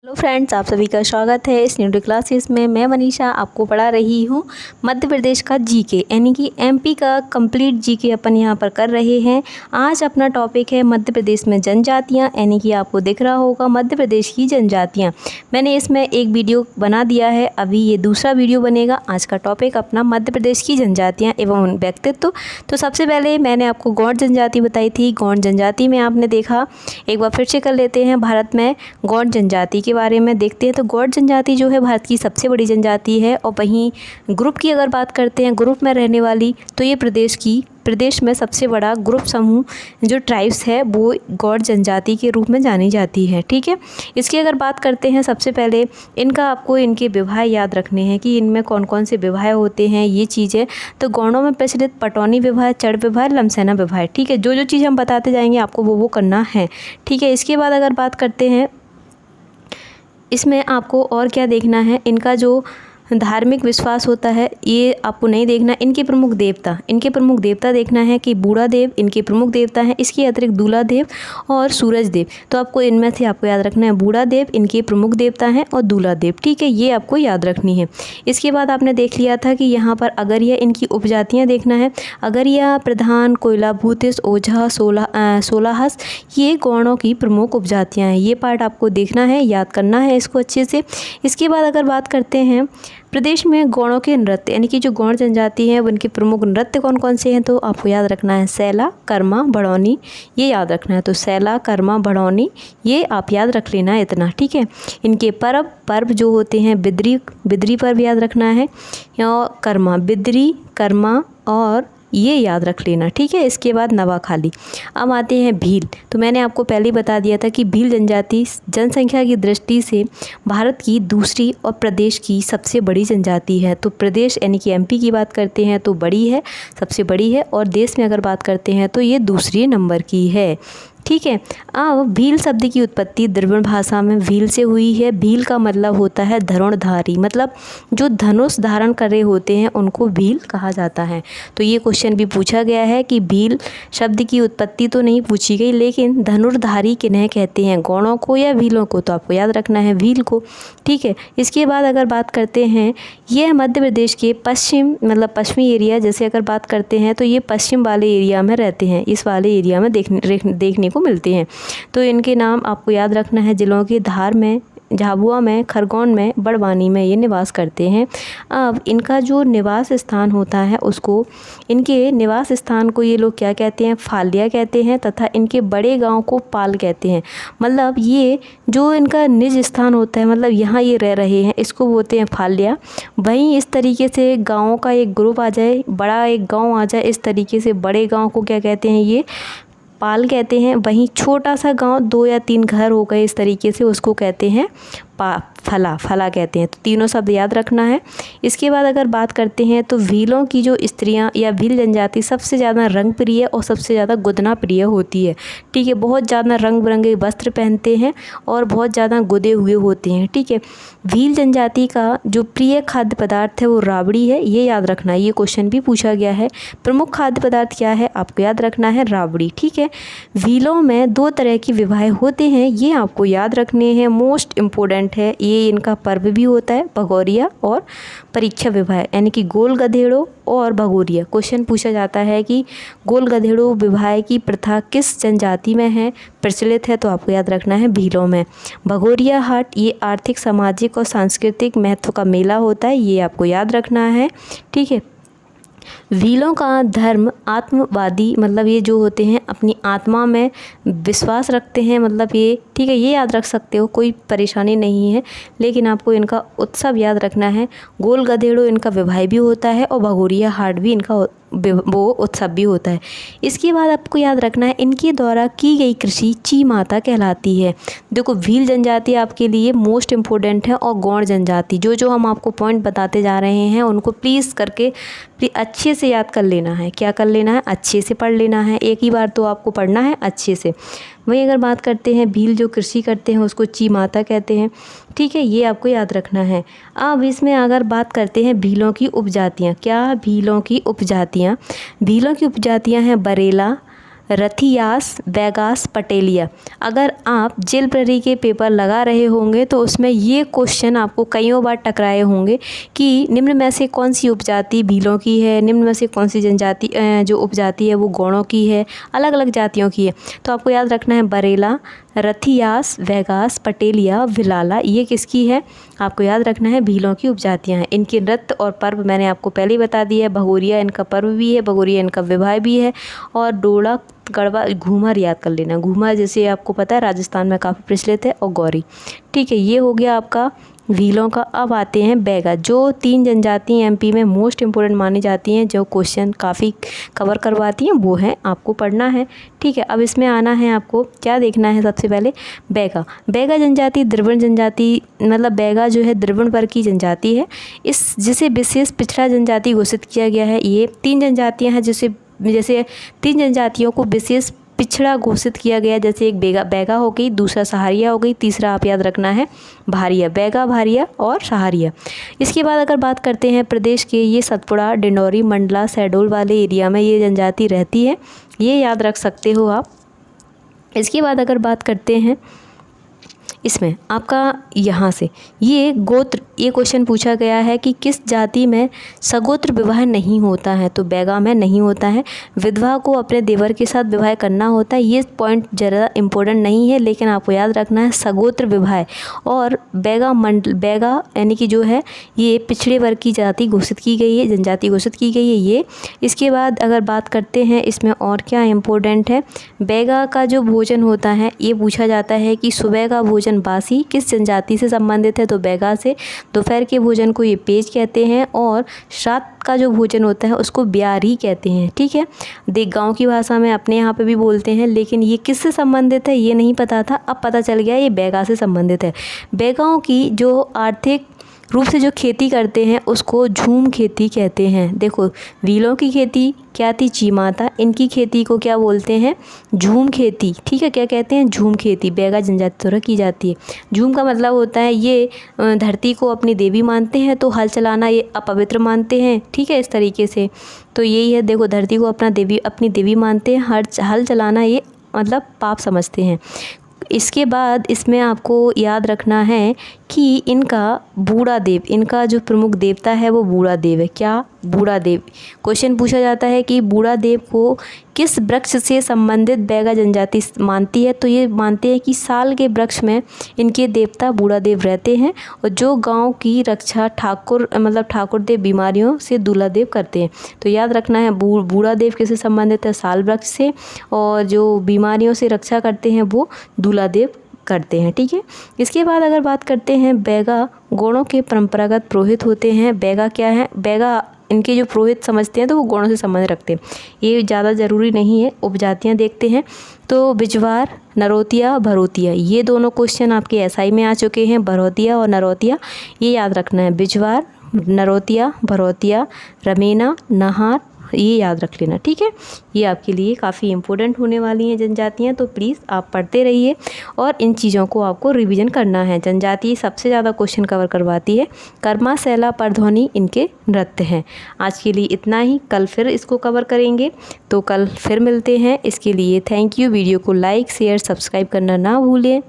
Hello friends, आप सभी का स्वागत है इस न्यू क्लासेस में। मैं मनीषा आपको पढ़ा रही हूँ मध्य प्रदेश का जीके यानी कि एमपी का कंप्लीट जीके अपन यहाँ पर कर रहे हैं। आज अपना टॉपिक है मध्य प्रदेश में जनजातियाँ, यानी कि आपको दिख रहा होगा मध्य प्रदेश की जनजातियाँ। मैंने इसमें एक वीडियो बना दिया है, अभी ये दूसरा वीडियो बनेगा। आज का टॉपिक अपना मध्य प्रदेश की जनजातियाँ एवं व्यक्तित्व। तो सबसे पहले मैंने आपको गौड़ जनजाति बताई थी। गौड़ जनजाति में आपने देखा, एक बार फिर से कर लेते हैं भारत में गौड़ जनजाति के बारे में देखते हैं। तो गौड़ जनजाति जो है भारत की सबसे बड़ी जनजाति है। और वहीं ग्रुप की अगर बात करते हैं, ग्रुप में रहने वाली, तो ये प्रदेश में सबसे बड़ा ग्रुप समूह जो ट्राइब्स है वो गौड़ जनजाति के रूप में जानी जाती है। ठीक है, इसकी अगर बात करते हैं, सबसे पहले इनका आपको इनके विवाह याद रखने हैं कि इनमें कौन कौन से विवाह होते हैं, ये चीज़ें। तो गौड़ों में प्रचलित पटौनी विवाह, चढ़ विवाह, लमसेना विवाह। ठीक है, जो चीज़ हम बताते जाएंगे आपको वो करना है। ठीक है, इसके बाद अगर बात करते हैं, इसमें आपको और क्या देखना है, इनका जो धार्मिक विश्वास होता है ये आपको नहीं देखना। इनके प्रमुख देवता देखना है कि बूढ़ा देव इनके प्रमुख देवता हैं। इसके अतिरिक्त दूल्हा देव और सूरज देव। तो आपको इनमें से आपको याद रखना है, बूढ़ा देव इनके प्रमुख देवता हैं और दूल्हा देव। ठीक है, ये आपको याद रखनी है। इसके बाद आपने देख लिया था कि यहाँ पर अगरिया इनकी उपजातियाँ देखना है। अगरिया, प्रधान, कोयला, भूतिस, ओझा, सोलाहस, ये गौड़ों की प्रमुख उपजातियाँ हैं। ये पार्ट आपको देखना है, याद करना है इसको अच्छे से। इसके बाद अगर बात करते हैं प्रदेश में गौड़ों के नृत्य, यानी कि जो गौड़ जनजाति है उनके प्रमुख नृत्य कौन कौन से हैं, तो आपको याद रखना है सैला, कर्मा, भड़ौनी, ये याद रखना है। तो सैला, कर्मा, भड़ौनी, ये आप याद रख लेना है इतना। ठीक है, इनके पर्व जो होते हैं, बिद्री पर्व याद रखना है, और कर्मा, बिद्री, कर्मा, और ये याद रख लेना। ठीक है, इसके बाद नवाखाली। अब आते हैं भील। तो मैंने आपको पहले ही बता दिया था कि भील जनजाति जनसंख्या की दृष्टि से भारत की दूसरी और प्रदेश की सबसे बड़ी जनजाति है। तो प्रदेश यानी कि एमपी की बात करते हैं तो बड़ी है, सबसे बड़ी है, और देश में अगर बात करते हैं तो ये दूसरे नंबर की है। ठीक है, अब भील शब्द की उत्पत्ति द्रविड़ भाषा में भील से हुई है। भील का मतलब होता है धनुर्धारी, मतलब जो धनुष धारण कर रहे होते हैं उनको भील कहा जाता है। तो ये क्वेश्चन भी पूछा गया है कि भील शब्द की उत्पत्ति तो नहीं पूछी गई, लेकिन धनुर्धारी किन्हें कहते हैं, गौड़ों को या भीलों को, तो आपको याद रखना है भील को। ठीक है, इसके बाद अगर बात करते हैं, यह मध्य प्रदेश के पश्चिमी एरिया, जैसे अगर बात करते हैं तो ये पश्चिम वाले एरिया में रहते हैं, इस वाले एरिया में देखने को मिलते हैं। तो इनके नाम आपको याद रखना है, जिलों के धार में, झाबुआ में, खरगोन में, बड़वानी में ये निवास करते हैं। अब इनका जो निवास स्थान होता है उसको, इनके निवास स्थान को ये लोग क्या कहते हैं, फाल्या कहते हैं, तथा इनके बड़े गांव को पाल कहते हैं। मतलब ये जो इनका निज स्थान होता है, मतलब यहाँ ये रह रहे हैं, इसको बोलते हैं फाल्या। वहीं इस तरीके से गाँवों का एक ग्रुप आ जाए, बड़ा एक गाँव आ जाए, इस तरीके से बड़े गाँव को क्या कहते हैं, ये पाल कहते हैं। वहीं छोटा सा गांव, 2 या 3 घर हो गए इस तरीके से, उसको कहते हैं फला कहते हैं। तो तीनों शब्द याद रखना है। इसके बाद अगर बात करते हैं तो भीलों की जो स्त्रियां या भील जनजाति सबसे ज़्यादा रंग प्रिय और सबसे ज़्यादा गुदना प्रिय होती है। ठीक है, बहुत ज़्यादा रंग बिरंगे वस्त्र पहनते हैं और बहुत ज़्यादा गुदे हुए होते हैं। ठीक है, भील जनजाति का जो प्रिय खाद्य पदार्थ है वो राबड़ी है, ये याद रखना है, ये क्वेश्चन भी पूछा गया है। प्रमुख खाद्य पदार्थ क्या है, आपको याद रखना है राबड़ी। ठीक है, भीलों में 2 तरह के विवाह होते हैं, ये आपको याद रखने हैं, मोस्ट इम्पोर्टेंट है। ये इनका पर्व भी होता है, भगोरिया और परीक्षा विवाह, यानी कि गोल गधेड़ों और भगोरिया। क्वेश्चन पूछा जाता है कि गोल गधेड़ों विवाह की प्रथा किस जनजाति में है, प्रचलित है, तो आपको याद रखना है भीलों में। भगोरिया हाट, ये आर्थिक, सामाजिक और सांस्कृतिक महत्व का मेला होता है, ये आपको याद रखना है। ठीक है, भीलों का धर्म आत्मवादी, मतलब ये जो होते हैं अपनी आत्मा में विश्वास रखते हैं, मतलब ये, ठीक है, ये याद रख सकते हो, कोई परेशानी नहीं है। लेकिन आपको इनका उत्सव याद रखना है, गोल गधेड़ो इनका विवाह भी होता है और भगोरिया हाट भी इनका वो उत्सव भी होता है। इसके बाद आपको याद रखना है, इनके द्वारा की गई कृषि ची माता कहलाती है। देखो, भील जनजाति आपके लिए मोस्ट इम्पोर्टेंट है, और गौड़ जनजाति, जो हम आपको पॉइंट बताते जा रहे हैं उनको प्लीज़ अच्छे से याद कर लेना है। क्या कर लेना है, अच्छे से पढ़ लेना है, एक ही बार तो आपको पढ़ना है अच्छे से। वहीं अगर बात करते हैं, भील जो कृषि करते हैं उसको ची माता कहते हैं। ठीक है, ये आपको याद रखना है। अब इसमें अगर बात करते हैं भीलों की उपजातियाँ, क्या भीलों की उपजातियाँ हैं बरेला, रथियास, बैगास, पटेलिया। अगर आप जेल प्रहरी के पेपर लगा रहे होंगे तो उसमें ये क्वेश्चन आपको कईयों बार टकराए होंगे कि निम्न में से कौन सी उपजाति भीलों की है, निम्न में से कौन सी जनजाति जो उपजाति है वो गौड़ों की है, अलग अलग जातियों की है। तो आपको याद रखना है बरेला, रथियास, वैगास, पटेलिया, भिलाला, ये किसकी है? आपको याद रखना है भीलों की उपजातियां हैं। इनके नृत्य और पर्व मैंने आपको पहले ही बता दिया है। भगोरिया इनका पर्व भी है, भगोरिया इनका विवाह भी है। और डोड़ा, गढ़वा, घूमर याद कर लेना। घूमर जैसे आपको पता है राजस्थान में काफ़ी प्रचलित है, और गौरी। ठीक है, ये हो गया आपका भीलों का। अब आते हैं बैगा। जो 3 जनजाति एमपी में मोस्ट इम्पोर्टेंट मानी जाती हैं, जो क्वेश्चन काफ़ी कवर करवाती हैं, वो है आपको पढ़ना है। ठीक है, अब इसमें आना है आपको क्या देखना है सबसे पहले बैगा। बैगा जनजाति द्रविड़ जनजाति, मतलब बैगा जो है द्रविड़ वर्ग की जनजाति है। जिसे विशेष पिछड़ा जनजाति घोषित किया गया है। ये 3 जनजातियाँ हैं जैसे 3 जनजातियों को विशेष पिछड़ा घोषित किया गया। जैसे एक बैगा हो गई, दूसरा सहारिया हो गई, तीसरा आप याद रखना है भारिया। बैगा, भारिया और सहारिया। इसके बाद अगर बात करते हैं प्रदेश के, ये सतपुड़ा, डिंडौरी, मंडला, शहडोल वाले एरिया में ये जनजाति रहती है, ये याद रख सकते हो आप। इसके बाद अगर बात करते हैं इसमें आपका यहाँ से ये गोत्र, ये क्वेश्चन पूछा गया है कि किस जाति में सगोत्र विवाह नहीं होता है? तो बैगा में नहीं होता है। विधवा को अपने देवर के साथ विवाह करना होता है। ये पॉइंट ज़रा इम्पोर्टेंट नहीं है, लेकिन आपको याद रखना है सगोत्र विवाह। और बैगा यानी कि जो है ये पिछड़े वर्ग की जाति घोषित की गई है, जनजाति घोषित की गई है ये। इसके बाद अगर बात करते हैं इसमें और क्या इम्पोर्टेंट है, बैगा का जो भोजन होता है, ये पूछा जाता है कि सुबह का भोजन बासी किस जनजाति से संबंधित है? तो बैगा से। दोपहर के भोजन को ये पेज कहते हैं, और रात का जो भोजन होता है उसको ब्यारी कहते हैं। ठीक है, गाँव की भाषा में अपने यहाँ पे भी बोलते हैं, लेकिन ये किससे संबंधित है ये नहीं पता था, अब पता चल गया ये बैगा से संबंधित है। बैगाओं की जो आर्थिक रूप से जो खेती करते हैं उसको झूम खेती कहते हैं। देखो, भीलों की खेती क्या थी? चीमाता। इनकी खेती को क्या बोलते हैं? झूम खेती। ठीक है, क्या कहते हैं? झूम खेती। बैगा जनजाति द्वारा की जाती है। झूम का मतलब होता है ये धरती को अपनी देवी मानते हैं, तो हल चलाना ये अपवित्र मानते हैं। ठीक है, इस तरीके से तो यही है। देखो, धरती को अपनी देवी मानते हैं, हल चलाना ये मतलब पाप समझते हैं। इसके बाद इसमें आपको याद रखना है कि इनका बूढ़ा देव, इनका जो प्रमुख देवता है वो बूढ़ा देव है। क्या? बूढ़ा देव। क्वेश्चन पूछा जाता है कि बूढ़ा देव को किस वृक्ष से संबंधित बैगा जनजाति मानती है? तो ये मानते हैं कि साल के वृक्ष में इनके देवता बूढ़ा देव रहते हैं, और जो गांव की रक्षा ठाकुर देव बीमारियों से दूल्हा देव करते हैं। तो याद रखना है बूढ़ा देव किससे संबंधित है? साल वृक्ष से, और जो बीमारियों से रक्षा करते हैं वो दूल्हा देव करते हैं। ठीक है, इसके बाद अगर बात करते हैं बैगा गौड़ों के परंपरागत पुरोहित होते हैं। बैगा क्या है? बैगा इनके जो पुरोहित समझते हैं तो वो गौड़ों से संबंध रखते हैं, ये ज़्यादा ज़रूरी नहीं है। उपजातियाँ देखते हैं तो बिजवार, नरोतिया, भरोतिया, ये दोनों क्वेश्चन आपके एसआई में आ चुके हैं। भरोतिया और नरोतिया ये याद रखना है। बिजवार, नरोतिया, भरोतिया, रमेना, नहार, ये याद रख लेना। ठीक है, ये आपके लिए काफ़ी इम्पोर्टेंट होने वाली हैं जनजातियाँ, तो प्लीज़ आप पढ़ते रहिए और इन चीज़ों को आपको रिवीजन करना है। जनजाति सबसे ज़्यादा क्वेश्चन कवर करवाती है। कर्मा, सैला, परध्वनि इनके नृत्य हैं। आज के लिए इतना ही, कल फिर इसको कवर करेंगे, तो कल फिर मिलते हैं। इसके लिए थैंक यू। वीडियो को लाइक, शेयर, सब्सक्राइब करना ना भूलें।